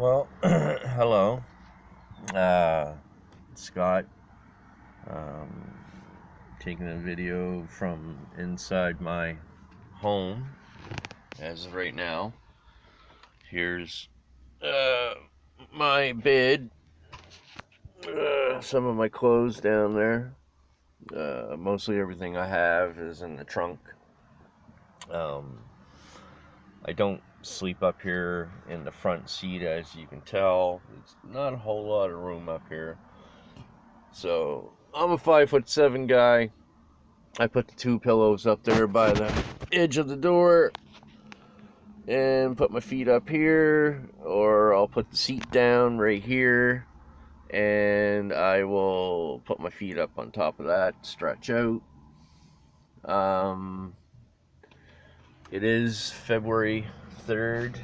Well, hello, Scott. Um, Taking a video from inside my home as of right now. Here's uh, my bed, some of my clothes down there. Mostly everything I have is in the trunk. Um, I don't sleep up here in the front seat, as you can tell. It's not a whole lot of room up here. So I'm a 5'7" guy. I put the two pillows up there by the edge of the door and put my feet up here, or I'll put the seat down right here and I will put my feet up on top of that, stretch out. Um, it is February 3rd.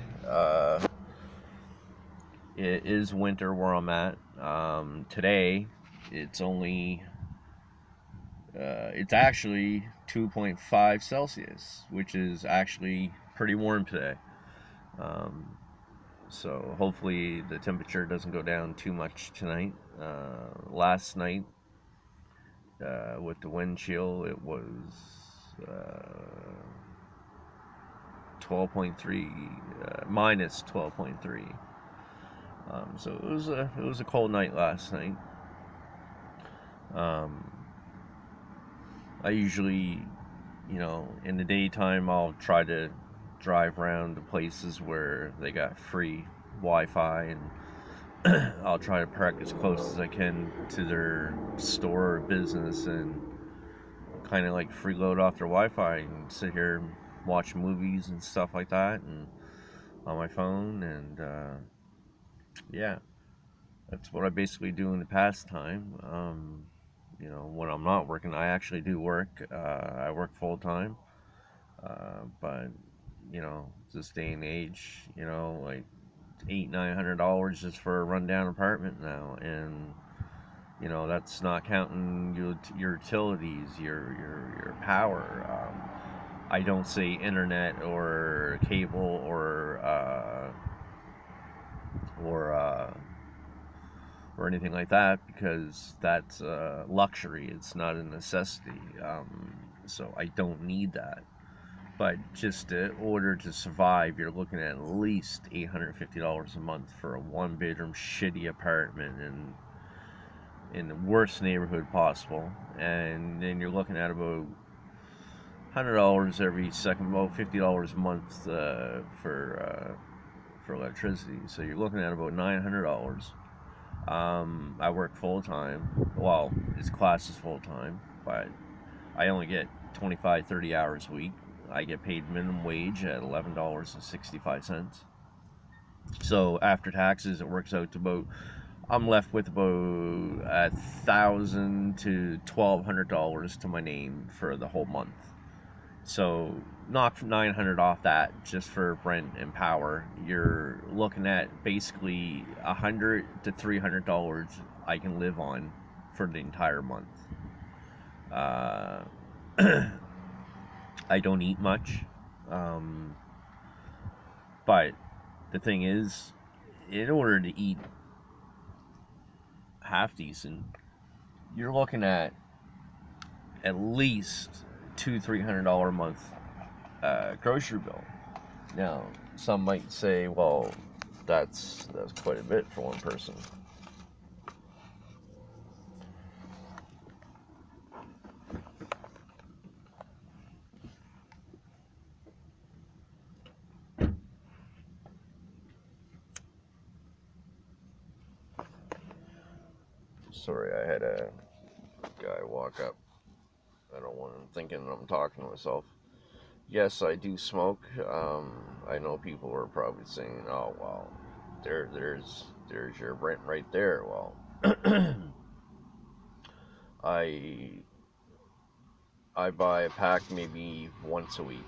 It is winter where I'm at. Today, it's only it's actually 2.5 Celsius, which is actually pretty warm today. Um, so hopefully the temperature doesn't go down too much tonight. Last night, with the wind chill, it was 12.3, minus 12.3. So it was a cold night last night. I usually, in the daytime, I'll try to drive around to places where they got free Wi-Fi, and I'll try to park as close as I can to their store or business and kind of like freeload off their Wi-Fi and sit here and watch movies and stuff like that, and on my phone, and yeah, that's what I basically do in the pastime. When I'm not working, I actually do work. I work full time, but this day and age, like $800-900 just for a rundown apartment now, and that's not counting your utilities, your power. I don't say internet or cable or or anything like that, because that's a luxury. It's not a necessity. So I don't need that. But just in order to survive, you're looking at least $850 a month for a one-bedroom shitty apartment in the worst neighborhood possible, and then you're looking at about $100 every second, about $50 a month for electricity. So you're looking at about $900. I work full time. Well, it's classed as full time, but I only get 25-30 hours a week. I get paid minimum wage at $11.65. So after taxes, it works out to about, I'm left with about $1,000 to $1,200 to my name for the whole month. So knock 900 off that just for rent and power. You're looking at basically $100 to $300 I can live on for the entire month. I don't eat much, but the thing is, in order to eat half decent, you're looking at least $200-300 a month grocery bill. Now, some might say, well, that's quite a bit for one person. Sorry, I had a guy walk up. I don't want him thinking I'm talking to myself. Yes, I do smoke. I know people are probably saying, "Oh, well, there's your rent right there." Well, I I buy a pack maybe once a week.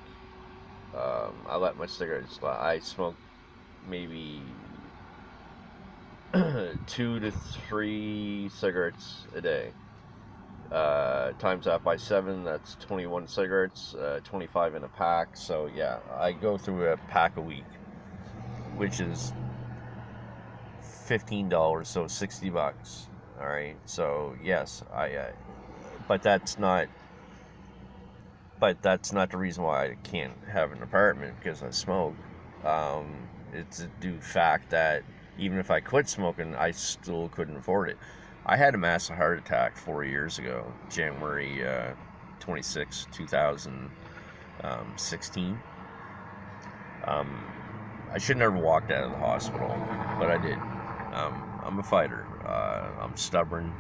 I let my cigarettes fly. I smoke maybe 2 to 3 cigarettes a day. Times that by 7, that's 21 cigarettes, 25 in a pack. So yeah, I go through a pack a week, which is $15, so $60. All right. So yes, but that's not. But that's not the reason why I can't have an apartment because I smoke. It's a due fact that even if I quit smoking, I still couldn't afford it. I had a massive heart attack 4 years ago, January 26, 2016. I should never walked out of the hospital, but I did. I'm a fighter. I'm stubborn.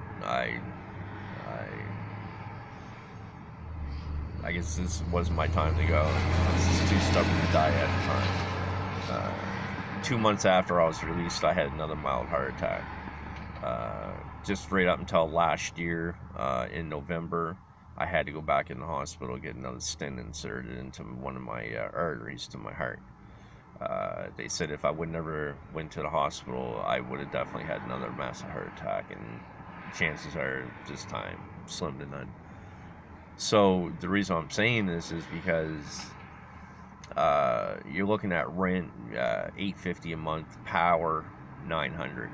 I guess this wasn't my time to go. I was just too stubborn to die at the time. 2 months after I was released, I had another mild heart attack. Just right up until last year, in November, I had to go back in the hospital to get another stent inserted into one of my arteries to my heart. They said if I would never went to the hospital, I would have definitely had another massive heart attack, and chances are this time slim to none. So the reason I'm saying this is because you're looking at rent $850 a month, power $900.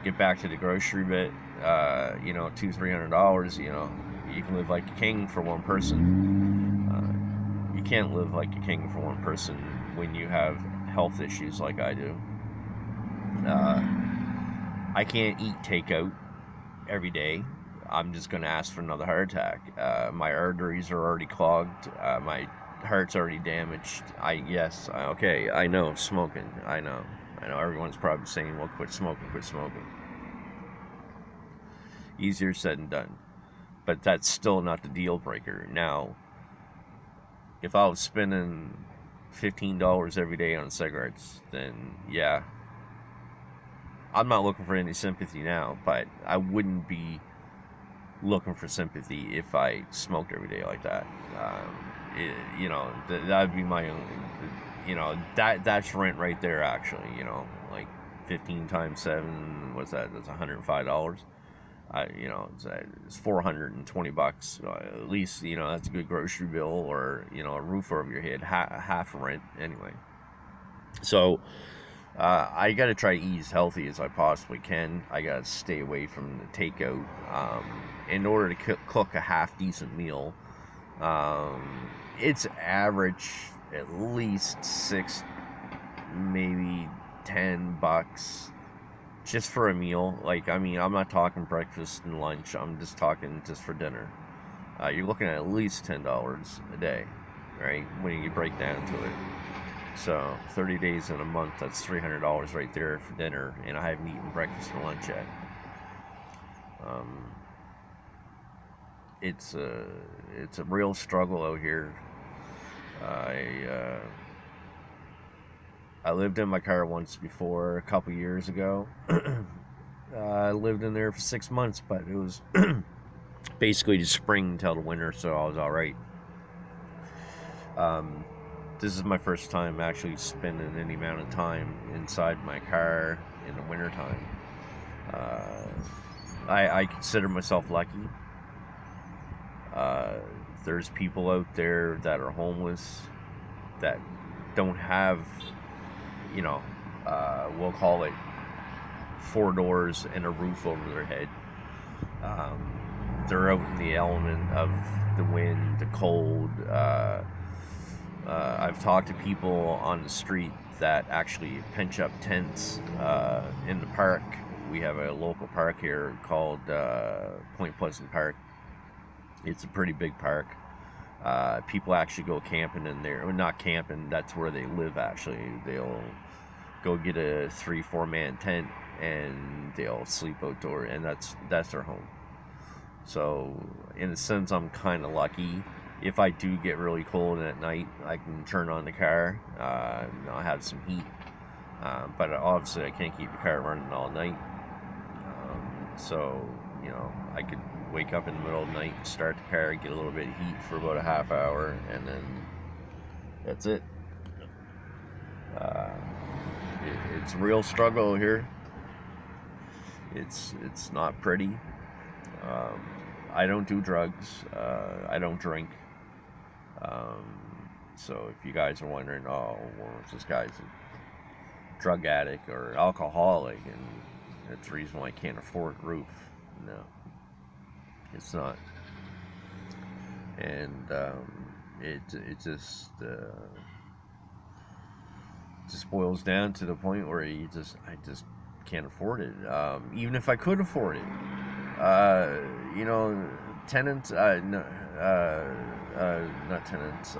Get back to the grocery bit, $200-$300. You can live like a king for one person. You can't live like a king for one person when you have health issues like I do. I can't eat takeout every day. I'm just going to ask for another heart attack. My arteries are already clogged. My heart's already damaged. Okay, I know, smoking. I know everyone's probably saying, well, quit smoking. Easier said than done. But that's still not the deal breaker. Now, if I was spending $15 every day on cigarettes, then yeah. I'm not looking for any sympathy now, but I wouldn't be looking for sympathy if I smoked every day like that. That would be my own. That's rent right there. Actually, like 15 times 7. What's that? That's $105. It's $420. At least that's a good grocery bill, or a roof over your head, half rent anyway. So. I got to try to eat as healthy as I possibly can. I got to stay away from the takeout. In order to cook a half decent meal, it's average at least $6, maybe $10 just for a meal. I'm not talking breakfast and lunch. I'm just talking just for dinner. You're looking at least $10 a day, right? When you break down to it. So 30 days in a month, that's $300 right there for dinner, and I haven't eaten breakfast or lunch yet. It's a real struggle out here. I lived in my car once before, a couple years ago. I lived in there for 6 months, but it was basically just spring until the winter, so I was all right. This is my first time actually spending any amount of time inside my car in the wintertime. I consider myself lucky. There's people out there that are homeless that don't have, we'll call it 4 doors and a roof over their head. They're out in the element of the wind, the cold. I've talked to people on the street that actually pinch up tents in the park. We have a local park here called Point Pleasant Park. It's a pretty big park. People actually go camping in there. Well, not camping, that's where they live actually. They'll go get a 3-4 man tent and they'll sleep outdoor, and that's their home. So in a sense, I'm kind of lucky. If I do get really cold at night, I can turn on the car. I'll have some heat. But obviously I can't keep the car running all night. So, I could wake up in the middle of the night, start the car, get a little bit of heat for about a half hour, and then that's it. It's a real struggle here. It's not pretty. I don't do drugs. I don't drink. So if you guys are wondering, oh, well, this guy's drug addict or alcoholic, and that's the reason why I can't afford a roof. No, it's not. And it just boils down to the point where I just can't afford it. Even if I could afford it, you know, tenants, no, not tenants,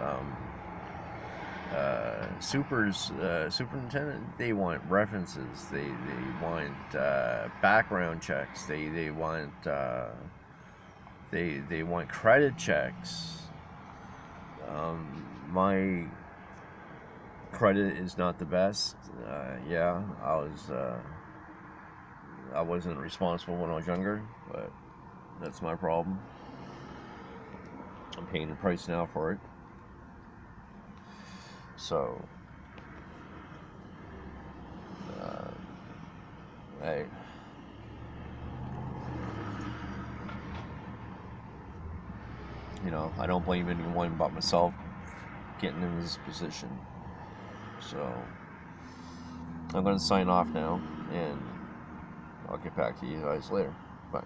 superintendent, they want references, they want background checks, they want they want credit checks. My credit is not the best. Yeah, I wasn't responsible when I was younger, but that's my problem. I'm paying the price now for it. So, I I don't blame anyone but myself getting in this position. So, I'm going to sign off now, and I'll get back to you guys later. Bye.